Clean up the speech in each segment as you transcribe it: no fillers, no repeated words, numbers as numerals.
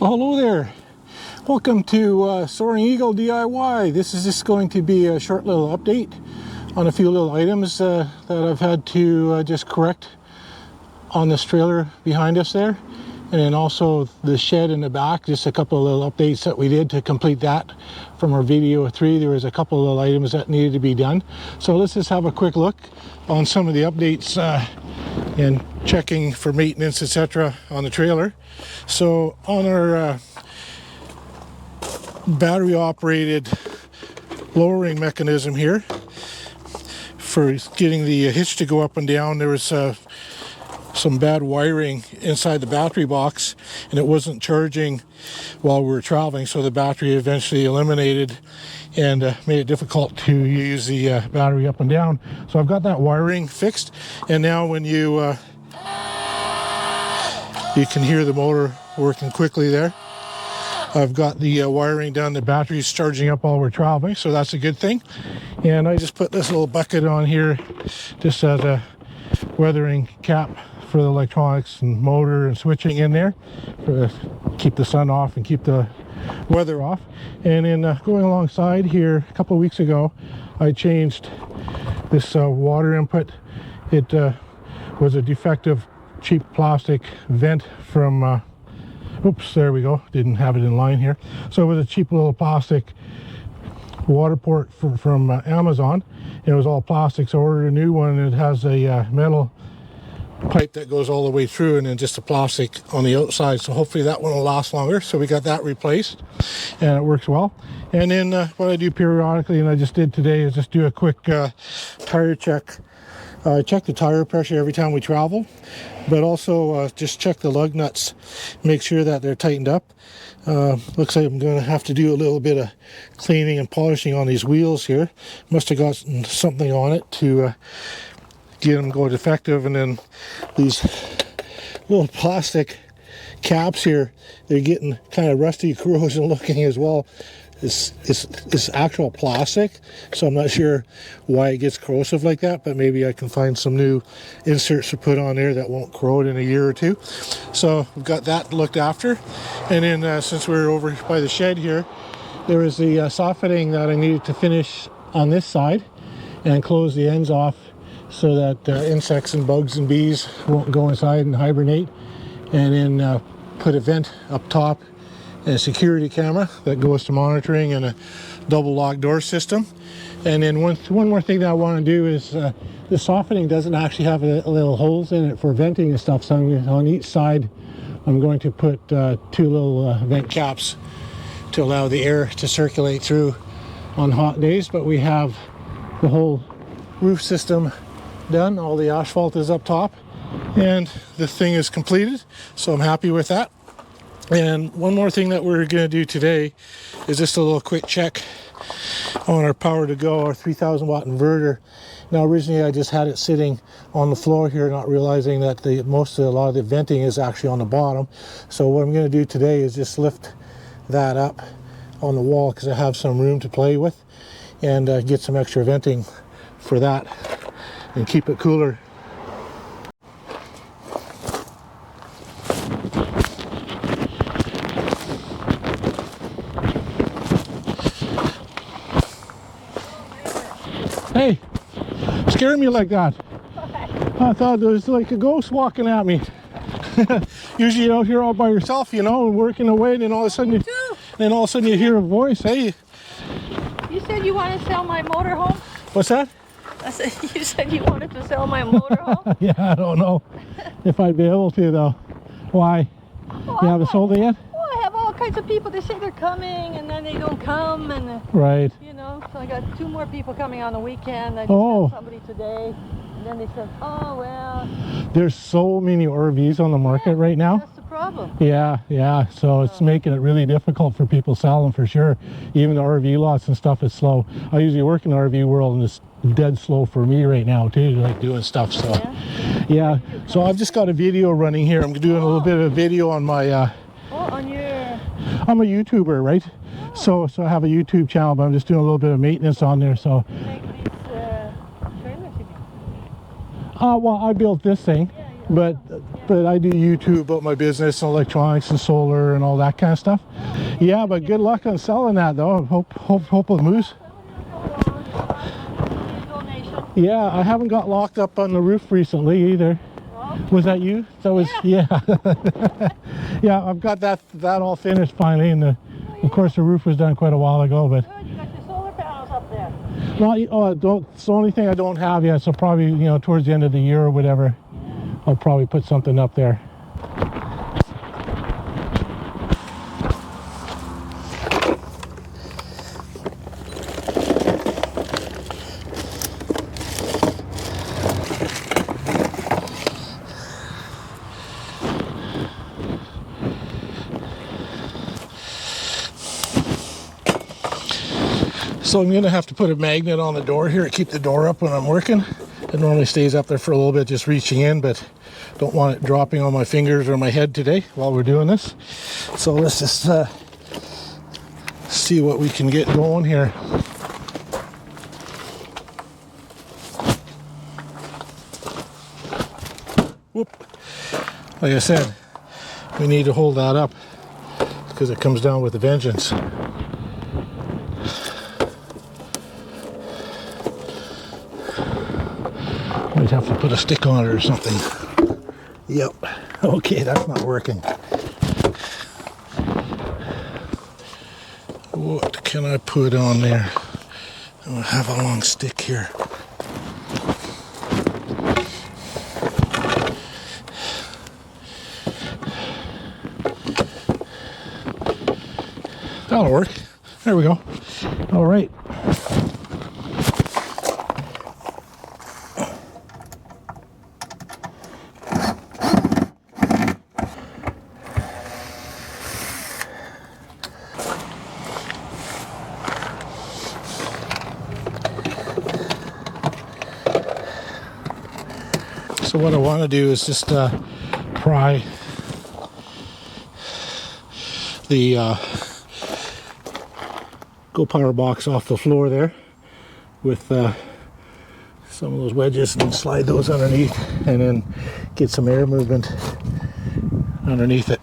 Well, hello there. Welcome to Soaring Eagle DIY. This is just going to be a short little update on a few little items that I've had to just correct on this trailer behind us there. And then also the shed in the back, just a couple of little updates that we did to complete that from our video 3. There was a couple of little items that needed to be done. So let's just have a quick look on some of the updates and checking for maintenance, etc. on the trailer. So on our battery operated lowering mechanism here for getting the hitch to go up and down, there was some bad wiring inside the battery box and it wasn't charging while we were traveling, so the battery eventually eliminated and made it difficult to use the battery up and down. So I've got that wiring fixed, and now when you can hear the motor working quickly there. I've got the wiring done, the battery's charging up while we're traveling, so that's a good thing. And I just put this little bucket on here just as a weathering cap for the electronics and motor and switching in there to keep the sun off and keep the weather off. And then going alongside here, a couple of weeks ago, I changed this water input. It was a defective cheap plastic vent from oops, there we go, didn't have it in line here. So it was a cheap little plastic water port from Amazon. It was all plastic, so I ordered a new one, and it has a metal pipe that goes all the way through and then just a plastic on the outside, so hopefully that one will last longer. So we got that replaced and it works well. And then what I do periodically, and I just did today, is just do a quick tire check. I check the tire pressure every time we travel, but also just check the lug nuts, make sure that they're tightened up. Looks like I'm going to have to do a little bit of cleaning and polishing on these wheels here. Must have got something on it to get them go defective. And then these little plastic caps here, they're getting kind of rusty, corrosion looking as well. It's actual plastic, so I'm not sure why it gets corrosive like that, but maybe I can find some new inserts to put on there that won't corrode in a year or two. So we've got that looked after. And then since we're over by the shed here, there was the softening that I needed to finish on this side and close the ends off so that insects and bugs and bees won't go inside and hibernate. And then put a vent up top and a security camera that goes to monitoring, and a double lock door system. And then one more thing that I want to do is the softening doesn't actually have a little holes in it for venting and stuff, so on each side I'm going to put 2 little vent caps to allow the air to circulate through on hot days. But we have the whole roof system done, all the asphalt is up top, and the thing is completed, so I'm happy with that. And one more thing that we're going to do today is just a little quick check on our power to go, our 3000 watt inverter. Now originally I just had it sitting on the floor here, not realizing that a lot of the venting is actually on the bottom. So what I'm going to do today is just lift that up on the wall, because I have some room to play with, and get some extra venting for that and keep it cooler. Hey, scared me like that. I thought there was like a ghost walking at me. Usually you're out here all by yourself, you know, working away, and then all of a sudden you hear a voice. Hey. You said you want to sell my motorhome? What's that? I said you said you wanted to sell my motorhome? Yeah, I don't know if I'd be able to though. Why? Well, you haven't sold it yet? Well, I have all kinds of people. They say they're coming and then they don't come, and right. You know, so I got 2 more people coming on the weekend. I just had somebody today, and then they said, oh well. There's so many RVs on the market right now. That's the problem. Yeah. So it's making it really difficult for people selling, for sure. Even the RV lots and stuff is slow. I usually work in the RV world, and it's dead slow for me right now too, like doing stuff. So yeah. So I've just got a video running here. I'm doing a little bit of a video on my I'm a YouTuber, right? So I have a YouTube channel, but I'm just doing a little bit of maintenance on there. So you make these trailers, you mean? well, I built this thing. but I do YouTube about my business and electronics and solar and all that kind of stuff. Yeah, but good luck on selling that though. Hope it moves. Yeah, I haven't got locked up on the roof recently either. Was that you? That was, yeah. Yeah, I've got that all finished finally, and of course the roof was done quite a while ago. But good, you got your solar panels up there. It's the only thing I don't have yet. So probably, you know, towards the end of the year or whatever, I'll probably put something up there. So I'm going to have to put a magnet on the door here to keep the door up when I'm working. It normally stays up there for a little bit just reaching in, but don't want it dropping on my fingers or my head today while we're doing this. So let's just see what we can get going here. Whoop. Like I said, we need to hold that up because it comes down with a vengeance. Might have to put a stick on it or something. Yep. Okay, that's not working. What can I put on there? I have a long stick here. That'll work. There we go. All right. So what I want to do is just pry the go power box off the floor there with some of those wedges and slide those underneath and then get some air movement underneath it.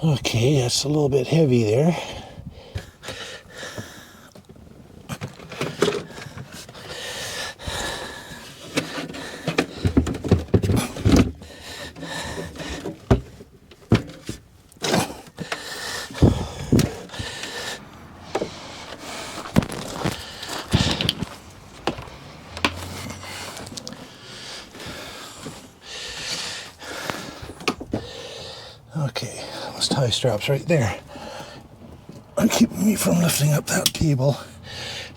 Okay, that's a little bit heavy there. Okay, those tie straps right there are keeping me from lifting up that cable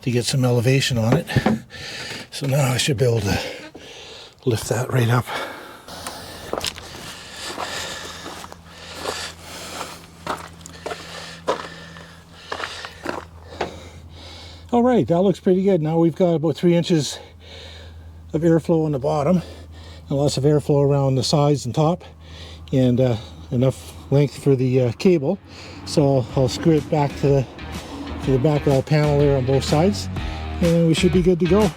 to get some elevation on it. So now I should be able to lift that right up. All right, that looks pretty good. Now we've got about 3 inches of airflow on the bottom and lots of airflow around the sides and top, and enough length for the cable. So I'll screw it back to the back wall panel there on both sides, and we should be good to go.